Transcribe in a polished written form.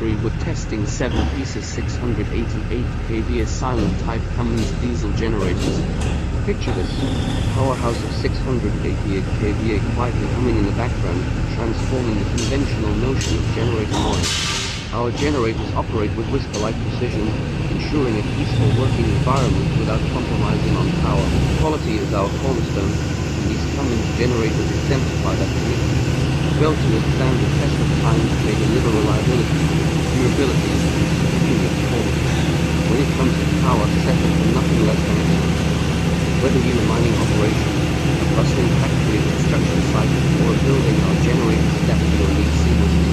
factory with testing 7 pieces 688 kVA silent type Cummins diesel generators. Picture this: powerhouse of 688 kVA quietly humming in the background, transforming the conventional notion of generator noise. Our generators operate with whisper-like precision, ensuring a peaceful working environment without compromising on power. Quality is our cornerstone, and these Cummins generators exemplify that commitment. Built to withstand the test of time, they deliver reliability, durability, and superior performance. When it comes to power, settle for nothing less than excellence. Whether you're in a mining operation, a bustling factory, construction site, or a building, our generators adapt to your needs seamlessly.